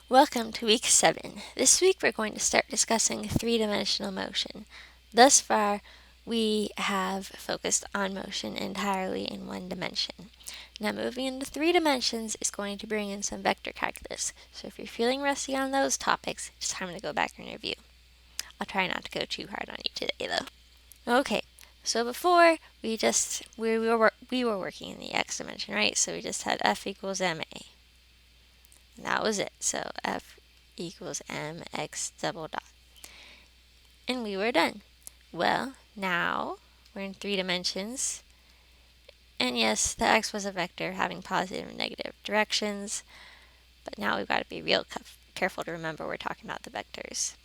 Welcome to week 7. This week we're going to start discussing three-dimensional motion. Thus far, we have focused on motion entirely in one dimension. Now moving into 3 dimensions is going to bring in some vector calculus. So if you're feeling rusty on those topics, it's time to go back and review. I'll try not to go too hard on you today though. Okay, so before we were working in the x dimension, right? So we just had F equals ma. And that was it. So F equals mx double dot. And we were done. Well, now we're in 3 dimensions. And yes, the x was a vector having positive and negative directions. But now we've got to be real careful to remember we're talking about the vectors.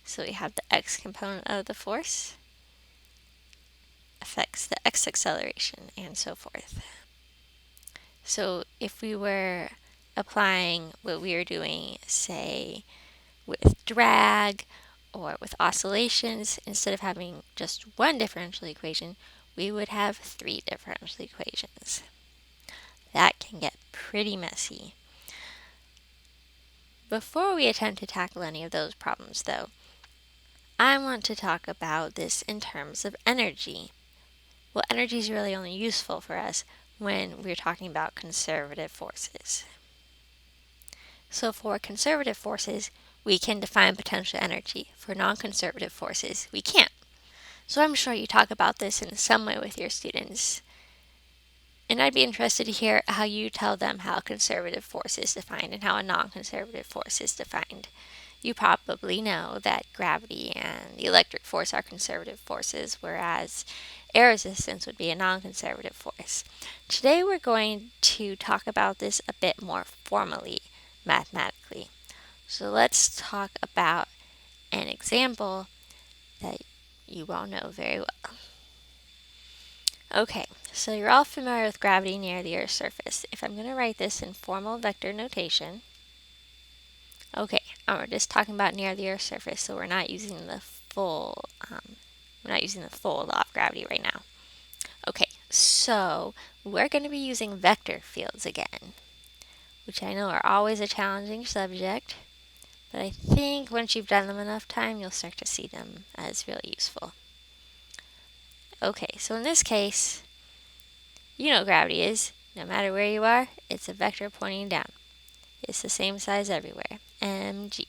So we have the x component of the force affects the x acceleration and so forth. So if we were applying what we were doing, say, with drag or with oscillations, instead of having just one differential equation, we would have 3 differential equations. That can get pretty messy. Before we attempt to tackle any of those problems, though, I want to talk about this in terms of energy. Well, energy is really only useful for us when we're talking about conservative forces. So for conservative forces, we can define potential energy. For non-conservative forces, we can't. So I'm sure you talk about this in some way with your students. And I'd be interested to hear how you tell them how a conservative force is defined and how a non-conservative force is defined. You probably know that gravity and the electric force are conservative forces, whereas air resistance would be a non-conservative force. Today we're going to talk about this a bit more formally, mathematically. So let's talk about an example that you all know very well. Okay, so you're all familiar with gravity near the Earth's surface. If I'm going to write this in formal vector notation, okay, and we're just talking about near the Earth's surface, so we're not using the full law of gravity right now. Okay, so we're going to be using vector fields again, which I know are always a challenging subject, but I think once you've done them enough time, you'll start to see them as really useful. Okay, so in this case, you know what gravity is. No matter where you are, it's a vector pointing down. It's the same size everywhere. mg.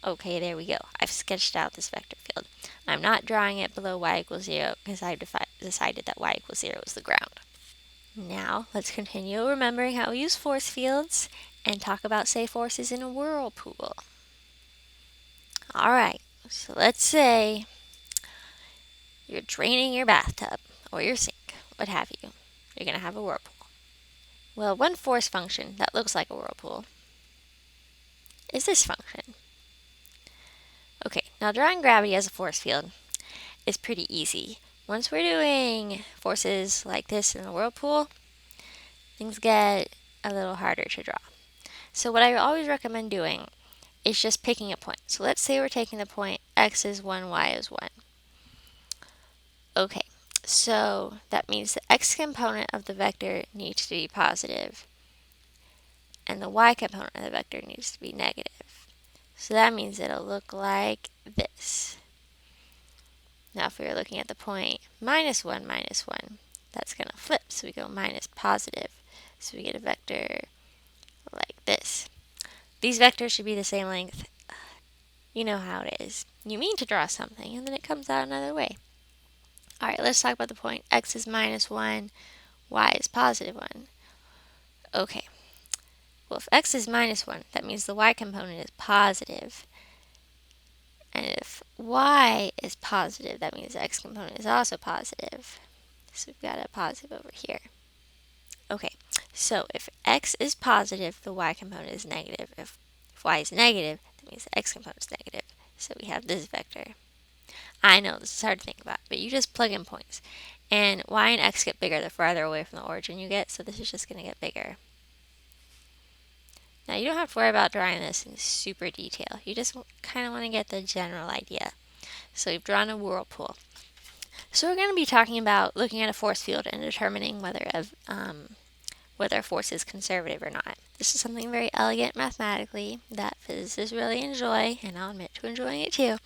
Okay, there we go. I've sketched out this vector field. I'm not drawing it below y equals 0 because I've decided that y equals 0 is the ground. Now, let's continue remembering how we use force fields and talk about, say, forces in a whirlpool. Alright, so let's say you're draining your bathtub or your sink, what have you. You're going to have a whirlpool. Well, one force function that looks like a whirlpool is this function. Okay, now drawing gravity as a force field is pretty easy. Once we're doing forces like this in a whirlpool, things get a little harder to draw. So what I always recommend doing is just picking a point. So let's say we're taking the point x is 1, y is 1. Okay, so that means the x component of the vector needs to be positive, and the y component of the vector needs to be negative. So that means it'll look like this. Now if we were looking at the point minus 1, that's going to flip. So we go minus positive. So we get a vector like this. These vectors should be the same length. You know how it is. You mean to draw something, and then it comes out another way. Alright, let's talk about the point x is minus 1, y is positive 1. Okay. Well, if x is minus 1, that means the y component is positive. And if y is positive, that means the x component is also positive. So we've got a positive over here. Okay, so if x is positive, the y component is negative. If y is negative, that means the x component is negative. So we have this vector. I know this is hard to think about, but you just plug in points. And y and x get bigger the farther away from the origin you get, so this is just going to get bigger. Now you don't have to worry about drawing this in super detail. You just kind of want to get the general idea. So we've drawn a whirlpool. So we're going to be talking about looking at a force field and determining whether a force is conservative or not. This is something very elegant mathematically that physicists really enjoy, and I'll admit to enjoying it too.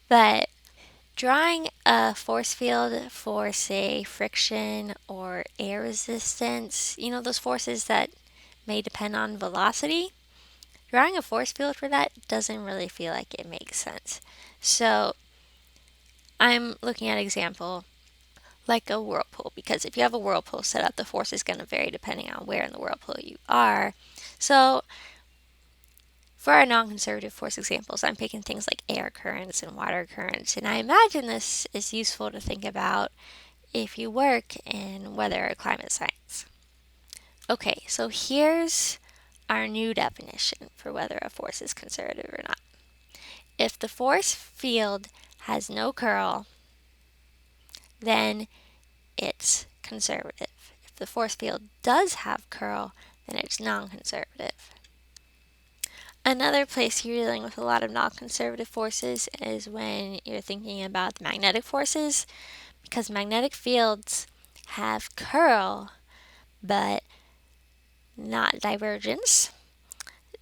But drawing a force field for, say, friction or air resistance, those forces that may depend on velocity, drawing a force field for that doesn't really feel like it makes sense. So I'm looking at an example like a whirlpool, because if you have a whirlpool set up, the force is going to vary depending on where in the whirlpool you are. So for our non-conservative force examples, I'm picking things like air currents and water currents, and I imagine this is useful to think about if you work in weather or climate science. Okay, so here's our new definition for whether a force is conservative or not. If the force field has no curl, then it's conservative. If the force field does have curl, then it's non-conservative. Another place you're dealing with a lot of non-conservative forces is when you're thinking about the magnetic forces, because magnetic fields have curl but not divergence.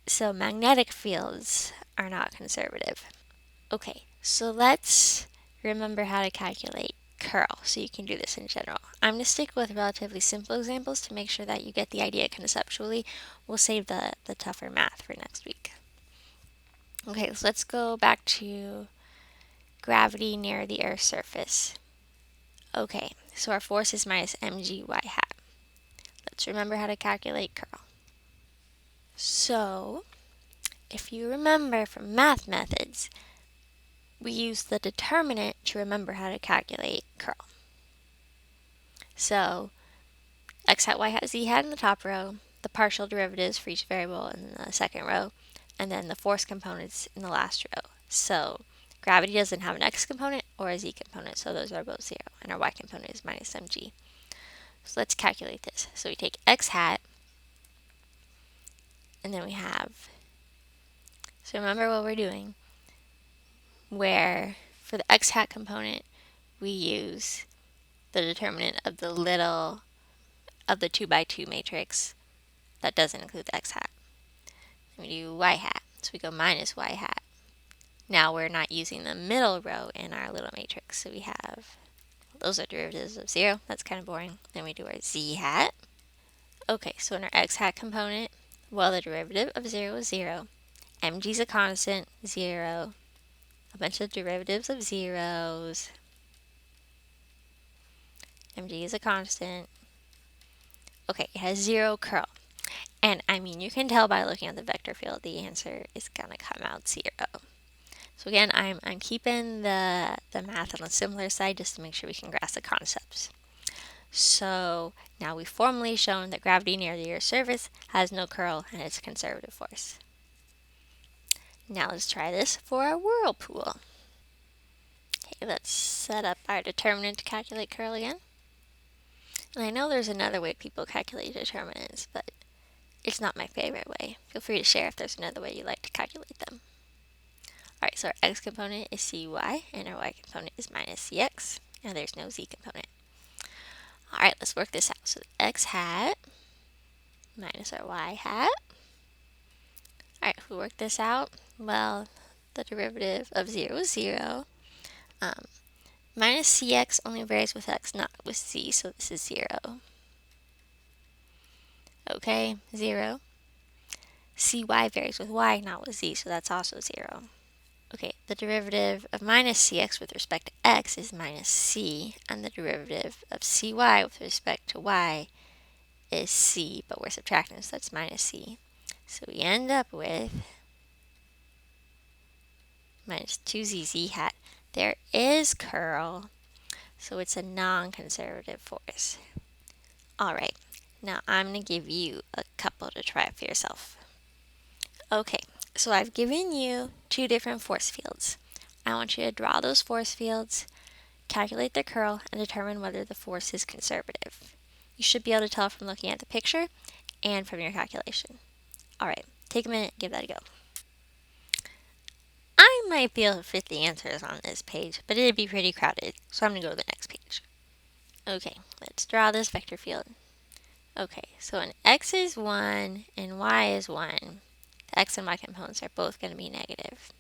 So magnetic fields are not conservative. Okay, so let's remember how to calculate curl so you can do this in general. I'm going to stick with relatively simple examples to make sure that you get the idea conceptually. We'll save the tougher math for next week. Okay, so let's go back to gravity near the Earth's surface. Okay, so our force is minus mg y hat. Let's remember how to calculate curl. So, if you remember from math methods, we use the determinant to remember how to calculate curl. So, x hat, y hat, z hat in the top row, the partial derivatives for each variable in the second row, and then the force components in the last row. So, gravity doesn't have an x component or a z component, so those are both 0, and our y component is minus mg. So let's calculate this. So we take x hat, and then we have, so remember what we're doing, where for the x hat component, we use the determinant of the 2x2 matrix that doesn't include the x hat. Then we do y hat, so we go minus y hat. Now we're not using the middle row in our little matrix, so we have, those are derivatives of 0, that's kind of boring. Then we do our z hat. Okay, so in our x hat component, well, the derivative of 0 is 0. Mg is a constant, 0. A bunch of derivatives of zeros. Mg is a constant. Okay, it has 0 curl. And I mean, you can tell by looking at the vector field, the answer is going to come out 0. So again, I'm keeping the math on the similar side just to make sure we can grasp the concepts. So now we've formally shown that gravity near the Earth's surface has no curl and it's a conservative force. Now let's try this for our whirlpool. Okay, let's set up our determinant to calculate curl again. And I know there's another way people calculate determinants, but it's not my favorite way. Feel free to share if there's another way you like to calculate them. Alright, so our x component is cy, and our y component is minus cx, and there's no z component. Alright, let's work this out. So x hat minus our y hat. Alright, if we work this out, well, the derivative of 0 is 0. Minus cx only varies with x, not with z, so this is 0. Okay, 0. cy varies with y, not with z, so that's also 0. Okay, the derivative of minus cx with respect to x is minus c, and the derivative of cy with respect to y is c, but we're subtracting, so that's minus c. So we end up with minus 2zz hat. There is curl, so it's a non-conservative force. Alright, now I'm going to give you a couple to try for yourself. Okay, so I've given you 2 different force fields. I want you to draw those force fields, calculate their curl, and determine whether the force is conservative. You should be able to tell from looking at the picture and from your calculation. Alright, take a minute, give that a go. I might be able to fit the answers on this page, but it'd be pretty crowded, so I'm going to go to the next page. Okay, let's draw this vector field. Okay, so when x is 1 and y is 1, the x and y components are both going to be negative.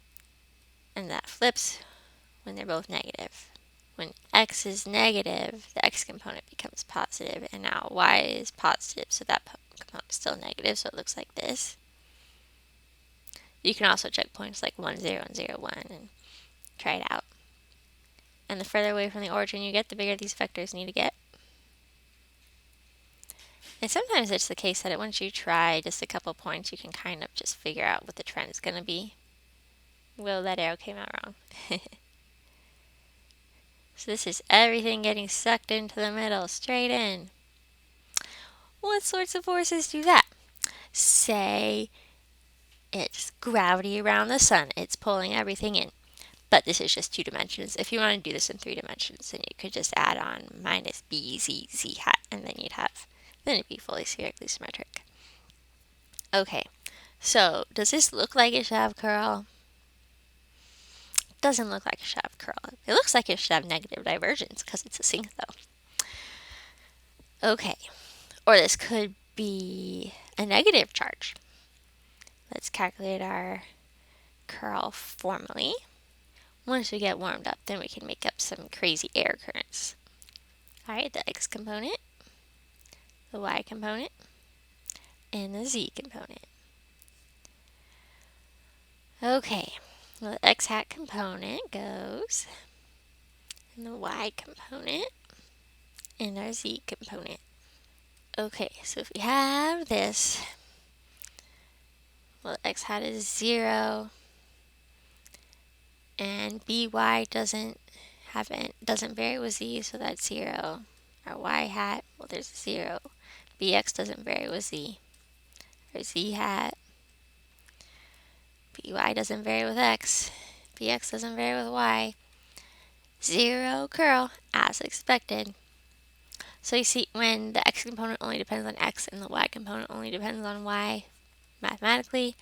And that flips when they're both negative. When x is negative, the x component becomes positive, and now y is positive, so that component is still negative, so it looks like this. You can also check points like 1, 0, and 0, 1 and try it out. And the further away from the origin you get, the bigger these vectors need to get. And sometimes it's the case that once you try just a couple points, you can kind of just figure out what the trend is going to be. Whoa, that arrow came out wrong. So this is everything getting sucked into the middle, straight in. What sorts of forces do that? Say it's gravity around the sun. It's pulling everything in. But this is just 2 dimensions. If you want to do this in 3 dimensions, then you could just add on minus b, z hat, and then it'd be fully spherically symmetric. Okay, so does this look like it should have curl? It doesn't look like it should have curl. It looks like it should have negative divergence because it's a sink though. Okay, or this could be a negative charge. Let's calculate our curl formally. Once we get warmed up, then we can make up some crazy air currents. Alright, the x component, the y component, and the z component. Okay, well, the x hat component goes in the y component and our z component. Okay, so if we have this, well, x hat is 0, and by doesn't vary with z, so that's 0. Our y hat, well, there's a 0. Bx doesn't vary with z. Our z hat, by doesn't vary with x. Bx doesn't vary with y. 0 curl, as expected. So you see, when the x component only depends on x and the y component only depends on y, mathematically,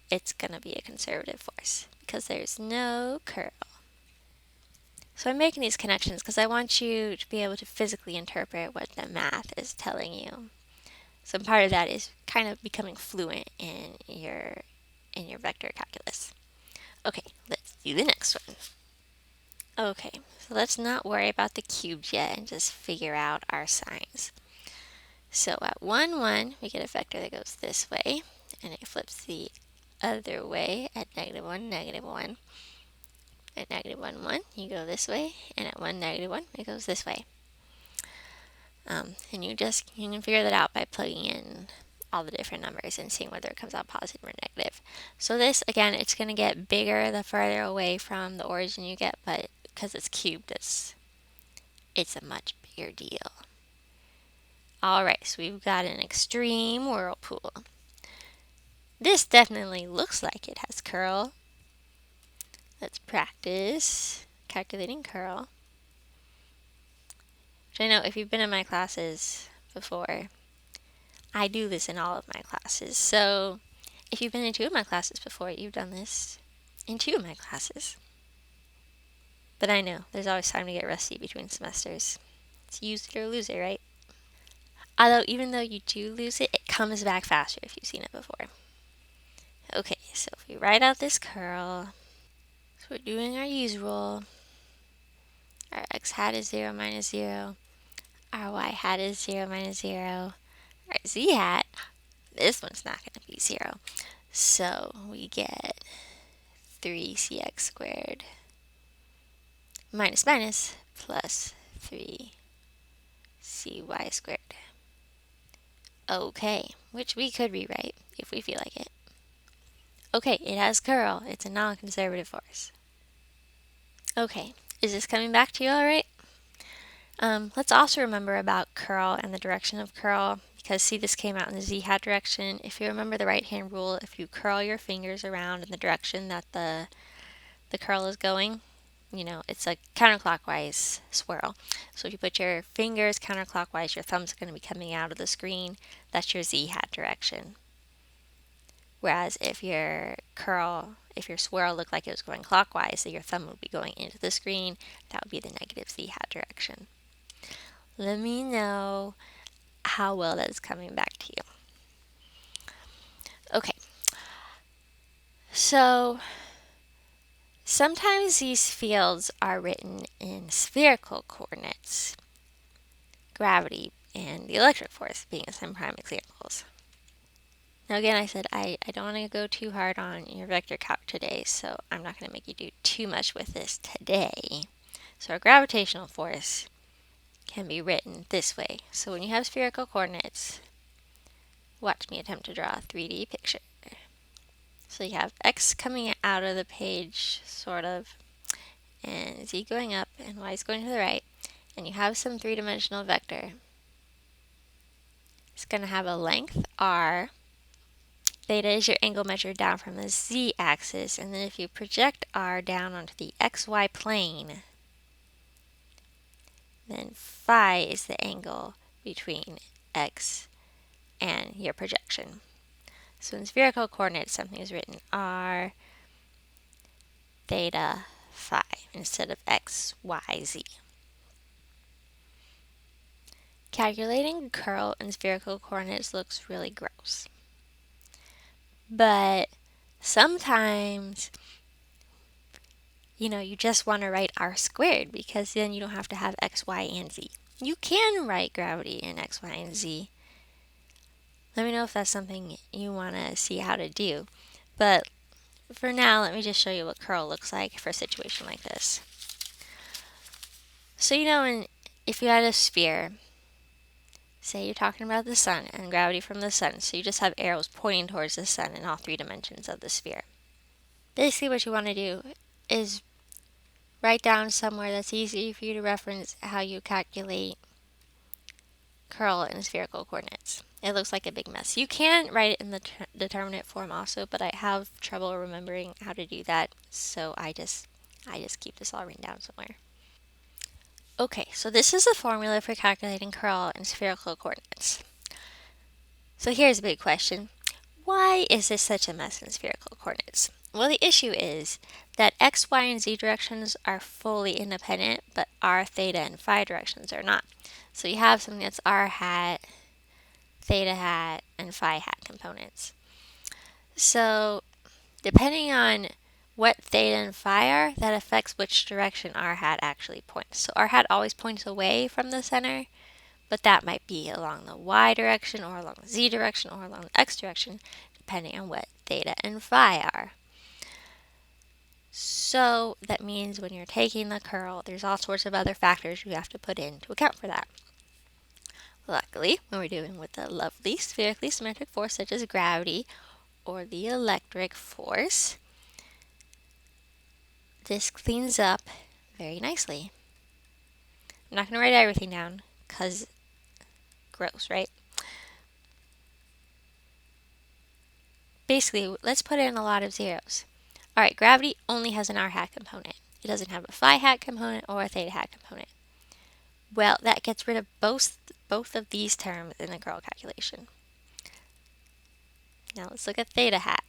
it's going to be a conservative force because there's no curl. So I'm making these connections because I want you to be able to physically interpret what the math is telling you. So part of that is kind of becoming fluent in your vector calculus. Okay, let's do the next one. Okay, so let's not worry about the cubes yet and just figure out our signs. So at 1, 1, we get a vector that goes this way, and it flips the other way at -1, -1. At -1, 1, you go this way, and at 1, -1, it goes this way. And you can figure that out by plugging in all the different numbers and seeing whether it comes out positive or negative. So this, again, it's going to get bigger the farther away from the origin you get, but because it's cubed, it's a much bigger deal. Alright, so we've got an extreme whirlpool. This definitely looks like it has curl. Let's practice calculating curl. Which I know if you've been in my classes before, I do this in all of my classes. So if you've been in 2 of my classes before, you've done this in 2 of my classes. But I know, there's always time to get rusty between semesters. It's use it or lose it, right? Although even though you do lose it, it comes back faster if you've seen it before. Okay, so if we write out this curl, so we're doing our usual. Our x hat is 0 minus 0. Our y hat is 0 minus 0. Our z hat, this one's not going to be 0. So we get 3cx squared minus minus plus 3cy squared. Okay, which we could rewrite if we feel like it. Okay, it has curl. It's a non-conservative force. Okay, is this coming back to you all right? Let's also remember about curl and the direction of curl, because see, this came out in the z-hat direction. If you remember the right-hand rule, if you curl your fingers around in the direction that the curl is going, it's a counterclockwise swirl. So if you put your fingers counterclockwise, your thumb's going to be coming out of the screen. That's your z-hat direction. Whereas if your swirl looked like it was going clockwise, so your thumb would be going into the screen, that would be the negative z-hat direction. Let me know how well that's coming back to you. Okay, so sometimes these fields are written in spherical coordinates, gravity and the electric force being some prime examples. Now again, I said I don't want to go too hard on your vector calc today, so I'm not going to make you do too much with this today. So our gravitational force can be written this way. So when you have spherical coordinates, watch me attempt to draw a 3D picture. So you have x coming out of the page, sort of, and z going up, and y is going to the right, and you have some three-dimensional vector. It's going to have a length r. Theta is your angle measured down from the z-axis, and then if you project r down onto the xy plane, then phi is the angle between x and your projection. So in spherical coordinates, something is written r theta phi instead of x, y, z. Calculating curl in spherical coordinates looks really gross. But sometimes, you just want to write r squared because then you don't have to have x, y, and z. You can write gravity in x, y, and z. Let me know if that's something you want to see how to do. But for now, let me just show you what curl looks like for a situation like this. So if you had a sphere, say you're talking about the sun and gravity from the sun, so you just have arrows pointing towards the sun in all three dimensions of the sphere. Basically what you want to do is write down somewhere that's easy for you to reference how you calculate curl in spherical coordinates. It looks like a big mess. You can write it in the determinant form also, but I have trouble remembering how to do that, so I just keep this all written down somewhere. Okay, so this is the formula for calculating curl in spherical coordinates. So here's a big question. Why is this such a mess in spherical coordinates? Well, the issue is that x, y, and z directions are fully independent, but r, theta, and phi directions are not. So you have something that's r hat, theta hat, and phi hat components. So depending on what theta and phi are, that affects which direction r hat actually points. So r hat always points away from the center, but that might be along the y direction or along the z direction or along the x direction, depending on what theta and phi are. So that means when you're taking the curl, there's all sorts of other factors you have to put in to account for that. Luckily, when we're dealing with a lovely spherically symmetric force such as gravity or the electric force, this cleans up very nicely. I'm not going to write everything down because gross, right? Basically, let's put in a lot of zeros. Alright, gravity only has an r hat component. It doesn't have a phi hat component or a theta hat component. Well, that gets rid of both of these terms in the curl calculation. Now let's look at theta hat.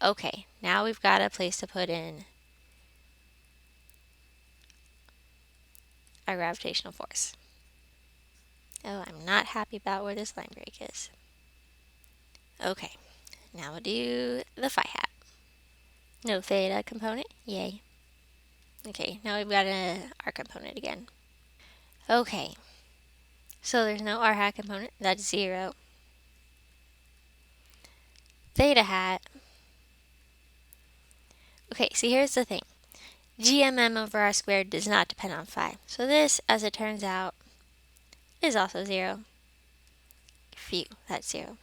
Okay, now we've got a place to put in our gravitational force. Oh, I'm not happy about where this line break is. Okay, now we'll do the phi hat. No theta component, yay. Okay, now we've got an r component again. Okay, so there's no r hat component, that's 0. Theta hat. Okay, so here's the thing. GMM over r squared does not depend on phi. So this, as it turns out, is also 0. Phew, that's 0.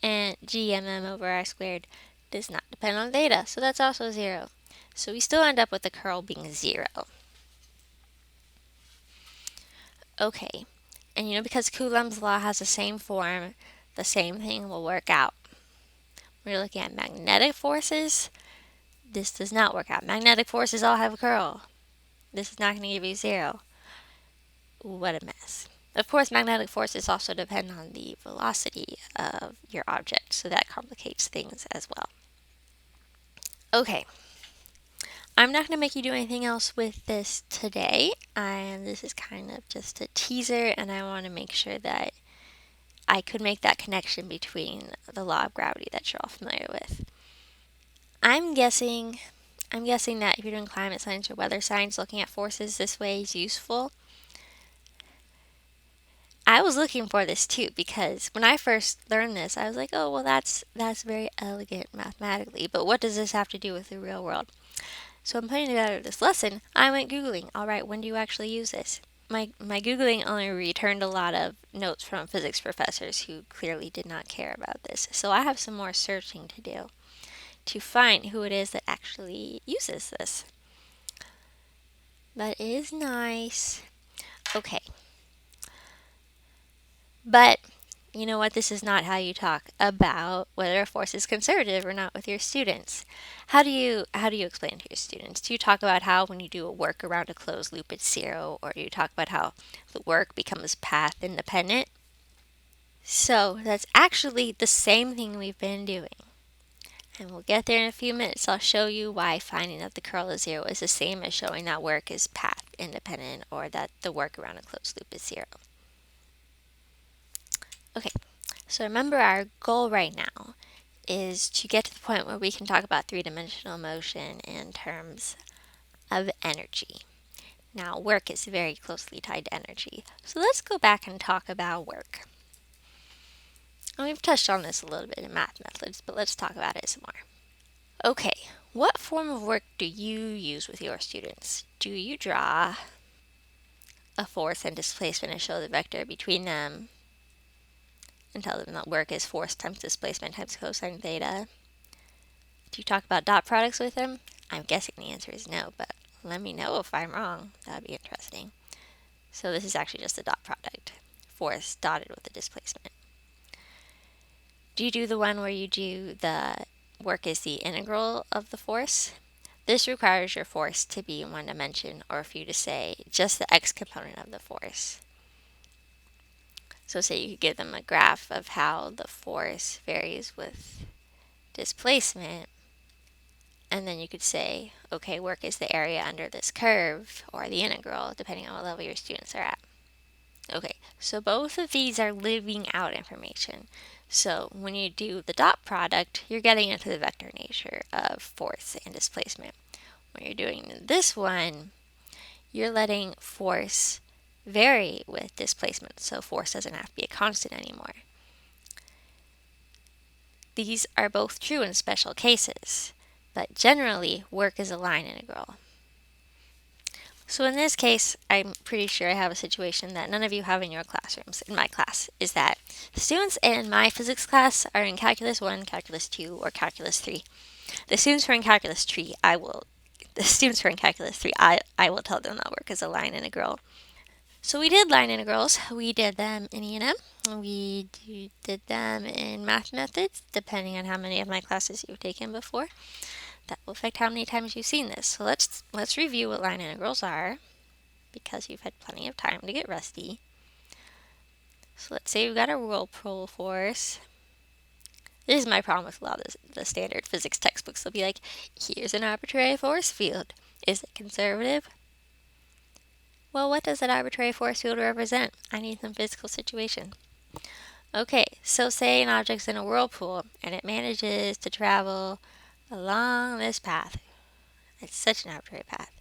And GMM over r squared does not depend on theta, so that's also 0. So we still end up with the curl being 0. Okay, and because Coulomb's law has the same form, the same thing will work out. When you're looking at magnetic forces, this does not work out. Magnetic forces all have a curl. This is not going to give you 0. What a mess. Of course, magnetic forces also depend on the velocity of your object, so that complicates things as well. Okay, I'm not going to make you do anything else with this today. This is kind of just a teaser, and I want to make sure that I could make that connection between the law of gravity that you're all familiar with. I'm guessing that if you're doing climate science or weather science, looking at forces this way is useful. I was looking for this too because when I first learned this, I was like, "Oh, well, that's very elegant mathematically, but what does this have to do with the real world?" So I'm putting together this lesson. I went googling. All right, when do you actually use this? My googling only returned a lot of notes from physics professors who clearly did not care about this. So I have some more searching to do to find who it is that actually uses this. But it is nice. Okay. But you know what? This is not how you talk about whether a force is conservative or not with your students. How do you explain to your students? Do you talk about how when you do a work around a closed loop it's zero, or do you talk about how the work becomes path independent? So that's actually the same thing we've been doing. And we'll get there in a few minutes. I'll show you why finding that the curl of zero is the same as showing that work is path independent or that the work around a closed loop is zero. Okay, so remember our goal right now is to get to the point where we can talk about three-dimensional motion in terms of energy. Now, work is very closely tied to energy. So let's go back and talk about work. And we've touched on this a little bit in math methods, but let's talk about it some more. Okay, what form of work do you use with your students? Do you draw a force and displacement and show the vector between them and tell them that work is force times displacement times cosine theta? Do you talk about dot products with them? I'm guessing the answer is no, but let me know if I'm wrong. That would be interesting. So this is actually just a dot product, force dotted with the displacement. Do you do the one where you do the work is the integral of the force? This requires your force to be in one dimension, or for you to say just the x component of the force. So say you could give them a graph of how the force varies with displacement, and then you could say, okay, work is the area under this curve, or the integral, depending on what level your students are at. Okay, so both of these are living out information. So when you do the dot product, you're getting into the vector nature of force and displacement. When you're doing this one, you're letting force vary with displacement, so force doesn't have to be a constant anymore. These are both true in special cases, but generally work is a line integral. So in this case, I'm pretty sure I have a situation that none of you have in your classrooms. In my class, is that the students in my physics class are in calculus 1, calculus 2, or calculus 3. The students who are in calculus 3, I will tell them that work is a line integral. So we did line integrals. We did them in E&M. We did them in math methods, depending on how many of my classes you've taken before. That will affect how many times you've seen this. So let's review what line integrals are, because you've had plenty of time to get rusty. So let's say we've got a whirlpool force. This is my problem with a lot of the standard physics textbooks. They'll be like, here's an arbitrary force field. Is it conservative? Well, what does that arbitrary force field represent? I need some physical situation. Okay, so say an object's in a whirlpool and it manages to travel along this path. It's such an arbitrary path.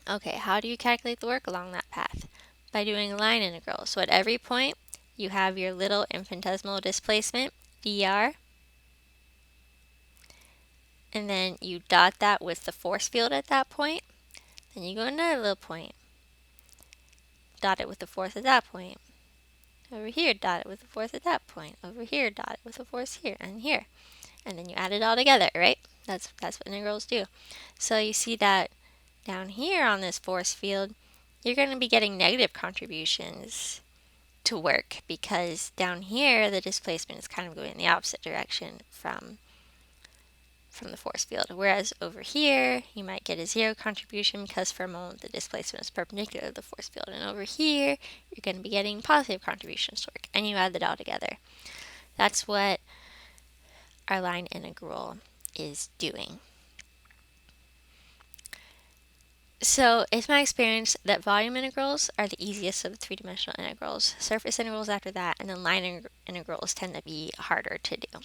Okay, how do you calculate the work along that path? By doing a line integral. So at every point, you have your little infinitesimal displacement, dr, and then you dot that with the force field at that point. Then you go another little point, dot it with the force at that point. Over here, dot it with the force at that point. Over here, dot it with the force here and here. And then you add it all together, right? That's what integrals do. So you see that down here on this force field, you're going to be getting negative contributions to work, because down here the displacement is kind of going in the opposite direction from the force field, whereas over here you might get a zero contribution because for a moment the displacement is perpendicular to the force field, and over here you're going to be getting positive contributions to work, and you add that all together. That's what our line integral is doing. So it's my experience that volume integrals are the easiest of the three-dimensional integrals. Surface integrals after that, and then line integrals tend to be harder to do.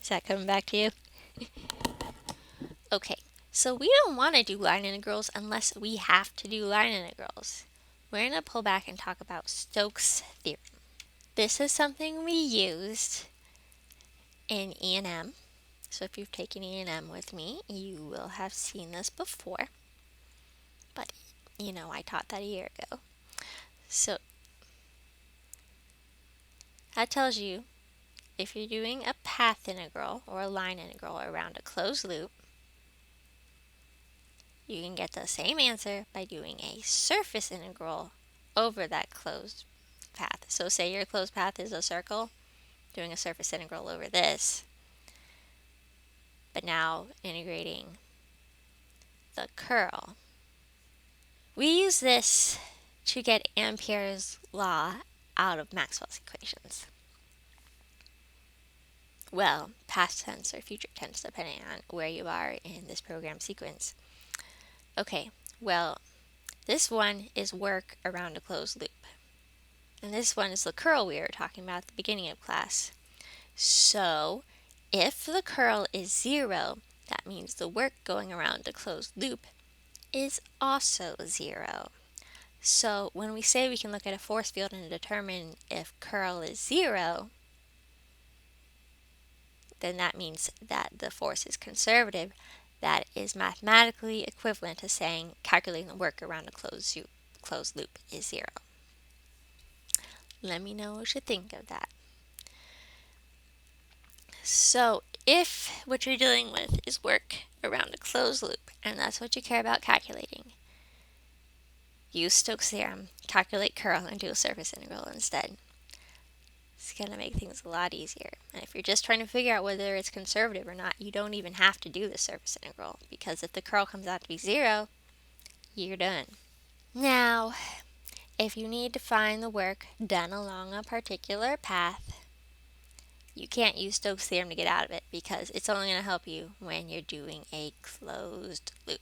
Is that coming back to you? Okay, so we don't want to do line integrals unless we have to do line integrals. We're going to pull back and talk about Stokes' theorem. This is something we used in E&M. So if you've taken E&M with me, you will have seen this before. But, I taught that a year ago. So that tells you if you're doing a path integral or a line integral around a closed loop, you can get the same answer by doing a surface integral over that closed path. So say your closed path is a circle, doing a surface integral over this, but now integrating the curl. We use this to get Ampere's law out of Maxwell's equations. Well, past tense or future tense, depending on where you are in this program sequence. Okay, well, this one is work around a closed loop. And this one is the curl we were talking about at the beginning of class. So, if the curl is 0, that means the work going around a closed loop is also 0. So, when we say we can look at a force field and determine if curl is 0, then that means that the force is conservative. That is mathematically equivalent to saying calculating the work around a closed loop is 0. Let me know what you think of that. So, if what you're dealing with is work around a closed loop, and that's what you care about calculating, use Stokes' theorem, calculate curl, and do a surface integral instead. It's going to make things a lot easier. And if you're just trying to figure out whether it's conservative or not, you don't even have to do the surface integral, because if the curl comes out to be 0, you're done. Now, if you need to find the work done along a particular path, you can't use Stokes' theorem to get out of it, because it's only going to help you when you're doing a closed loop.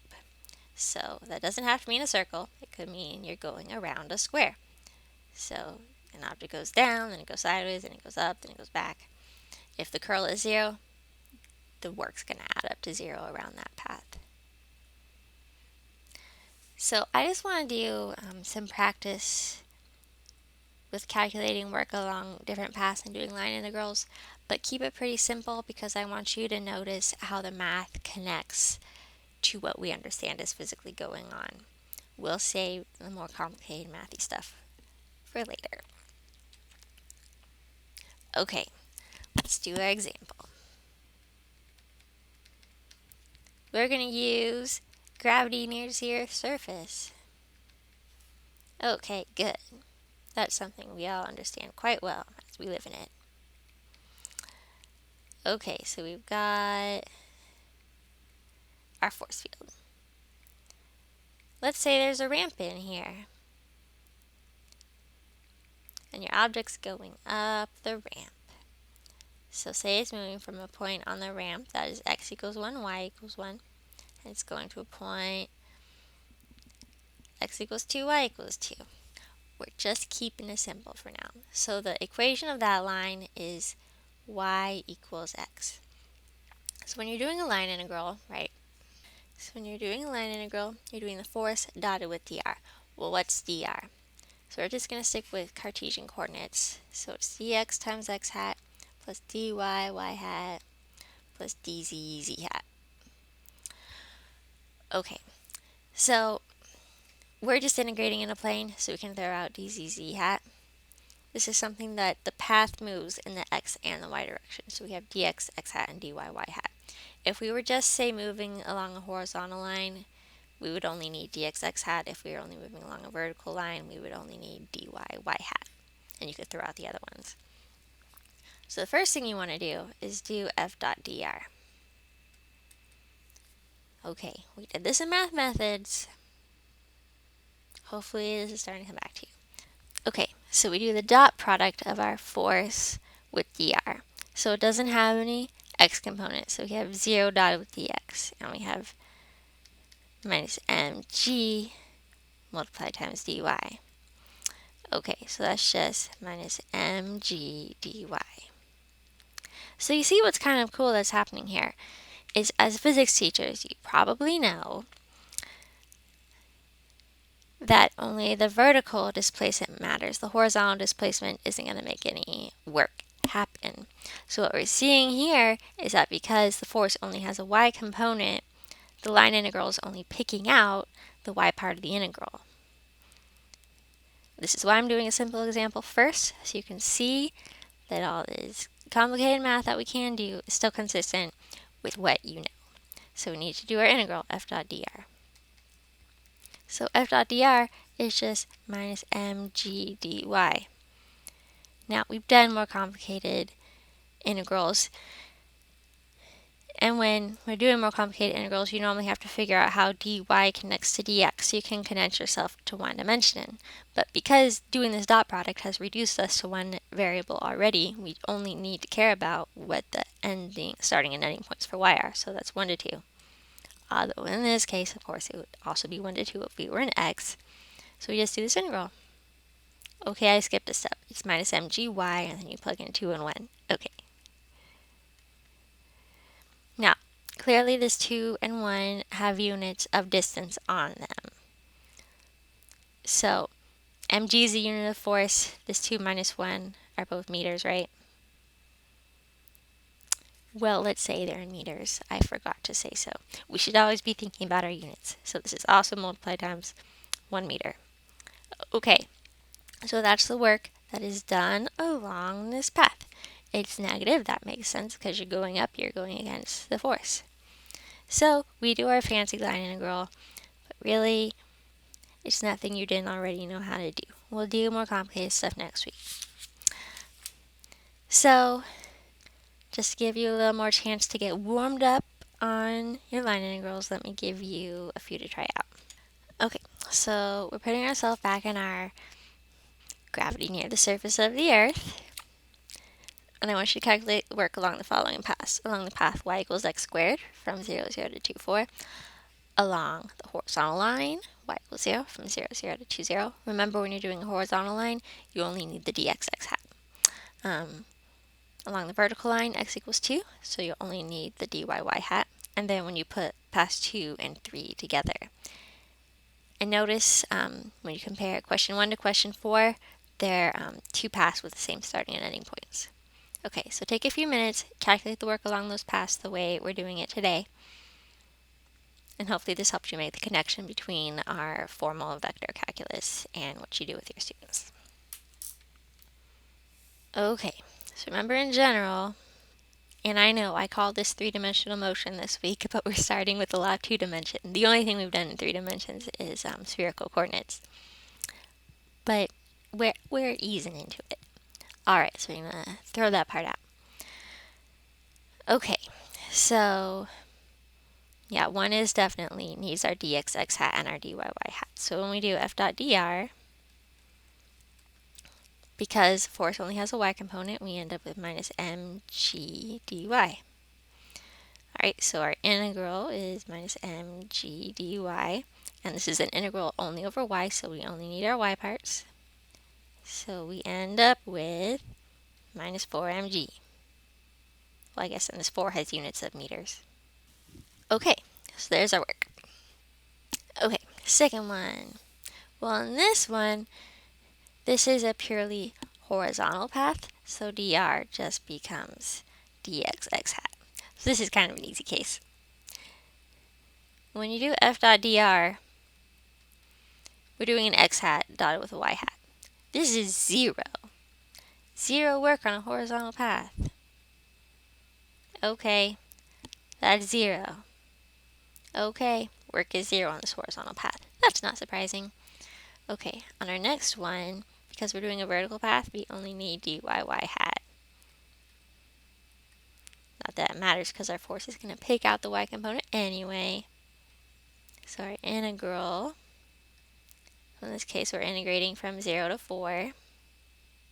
So that doesn't have to mean a circle. It could mean you're going around a square. So an object goes down, then it goes sideways, then it goes up, then it goes back. If the curl is 0, the work's going to add up to 0 around that path. So I just want to do some practice with calculating work along different paths and doing line integrals, but keep it pretty simple because I want you to notice how the math connects to what we understand is physically going on. We'll save the more complicated mathy stuff for later. Okay, let's do our example. We're going to use gravity nears the Earth's surface. Okay, good. That's something we all understand quite well as we live in it. Okay, so we've got our force field. Let's say there's a ramp in here, and your object's going up the ramp. So say it's moving from a point on the ramp that is x equals 1, y equals 1, and it's going to a point x equals 2, y equals 2. We're just keeping it simple for now. So the equation of that line is y equals x. So when you're doing a line integral, right? So when you're doing a line integral, you're doing the force dotted with dr. Well, what's dr? So we're just going to stick with Cartesian coordinates. So it's dx times x hat plus dy y hat plus dz z hat. Okay, so we're just integrating in a plane, so we can throw out dz z hat. This is something that the path moves in the x and the y direction. So we have dx x hat and dy y hat. If we were just, say, moving along a horizontal line, we would only need dx x hat. If we were only moving along a vertical line, we would only need dy y hat. And you could throw out the other ones. So the first thing you want to do is do f dot dr. Okay, we did this in math methods. Hopefully this is starting to come back to you. Okay, so we do the dot product of our force with dr. So it doesn't have any x components. So we have 0 dotted with dx, and we have minus mg multiplied times dy. Okay, so that's just minus mg dy. So you see what's kind of cool that's happening here is, as physics teachers, you probably know that only the vertical displacement matters. The horizontal displacement isn't going to make any work happen. So what we're seeing here is that because the force only has a y component, the line integral is only picking out the y part of the integral. This is why I'm doing a simple example first, so you can see that all this complicated math that we can do is still consistent with what you know. So we need to do our integral f dot dr. So f dot dr is just minus mg dy. Now, we've done more complicated integrals, and when we're doing more complicated integrals, you normally have to figure out how dy connects to dx so you can condense yourself to one dimension. But because doing this dot product has reduced us to one variable already, we only need to care about what the starting and ending points for y are, so that's 1 to 2. Although in this case, of course, it would also be 1 to 2 if we were in x. So we just do this integral. Okay, I skipped a step. It's minus mgy, and then you plug in 2 and 1. Okay. Now, clearly this 2 and 1 have units of distance on them. So, mg is the unit of force. This 2 minus 1 are both meters, right? Well, let's say they're in meters. I forgot to say so. We should always be thinking about our units. So this is also multiplied times 1 meter. Okay, so that's the work that is done along this path. It's negative, that makes sense, because you're going up, you're going against the force. So we do our fancy line integral, but really, it's nothing you didn't already know how to do. We'll do more complicated stuff next week. So, just to give you a little more chance to get warmed up on your line integrals, let me give you a few to try out. Okay, so we're putting ourselves back in our gravity near the surface of the Earth. And I want you to calculate work along the following paths. Along the path y equals x squared from 0, 0 to 2, 4. Along the horizontal line, y equals 0 from 0, 0 to 2, 0. Remember, when you're doing a horizontal line, you only need the dxx hat. Along the vertical line, x equals 2, so you only need the dyyy hat. And then when you put paths 2 and 3 together. And notice when you compare question 1 to question 4, they're two paths with the same starting and ending points. Okay, so take a few minutes, calculate the work along those paths the way we're doing it today. And hopefully this helps you make the connection between our formal vector calculus and what you do with your students. Okay, so remember in general, and I know I called this three-dimensional motion this week, but we're starting with a lot of two-dimension. The only thing we've done in 3 dimensions is spherical coordinates. But we're easing into it. Alright, so we're going to throw that part out. Okay, so yeah, one is definitely needs our dxx hat and our dyyy hat. So when we do f dot dr, because force only has a y component, we end up with minus mg dy. Alright, so our integral is minus mg dy, and this is an integral only over y, so we only need our y parts. So we end up with minus 4mg. Well, I guess, and this 4 has units of meters. Okay, so there's our work. Okay, second one. Well, in this one, this is a purely horizontal path, so dr just becomes dxx hat. So this is kind of an easy case. When you do f dot dr, we're doing an x hat dotted with a y hat. This is 0. 0 work on a horizontal path. Okay, that's 0. Okay, work is 0 on this horizontal path. That's not surprising. Okay, on our next one, because we're doing a vertical path, we only need dyyy hat. Not that it matters because our force is going to pick out the y component anyway. So our integral, in this case we're integrating from 0 to 4.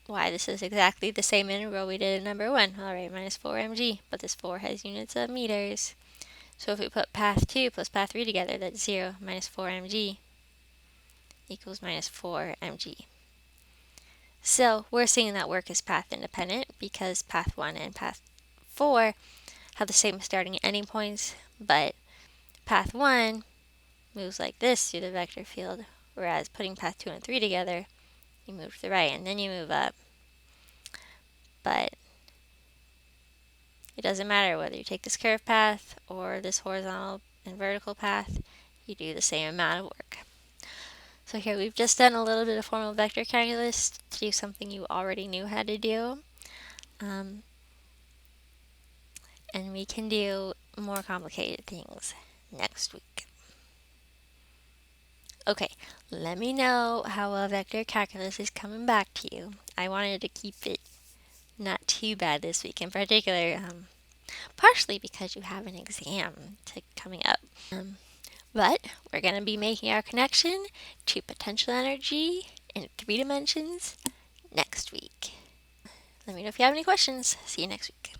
Why, this is exactly the same integral we did in number 1. Alright, minus 4mg, but this 4 has units of meters. So if we put path 2 plus path 3 together, that's 0 minus 4mg equals minus 4mg. So we're seeing that work is path independent because path 1 and path 4 have the same starting and ending points, but path 1 moves like this through the vector field, whereas putting path 2 and 3 together, you move to the right and then you move up. But it doesn't matter whether you take this curved path or this horizontal and vertical path, you do the same amount of work. So here we've just done a little bit of formal vector calculus to do something you already knew how to do. And we can do more complicated things next week. Okay, let me know how well vector calculus is coming back to you. I wanted to keep it not too bad this week in particular, partially because you have an exam coming up. But we're going to be making our connection to potential energy in 3 dimensions next week. Let me know if you have any questions. See you next week.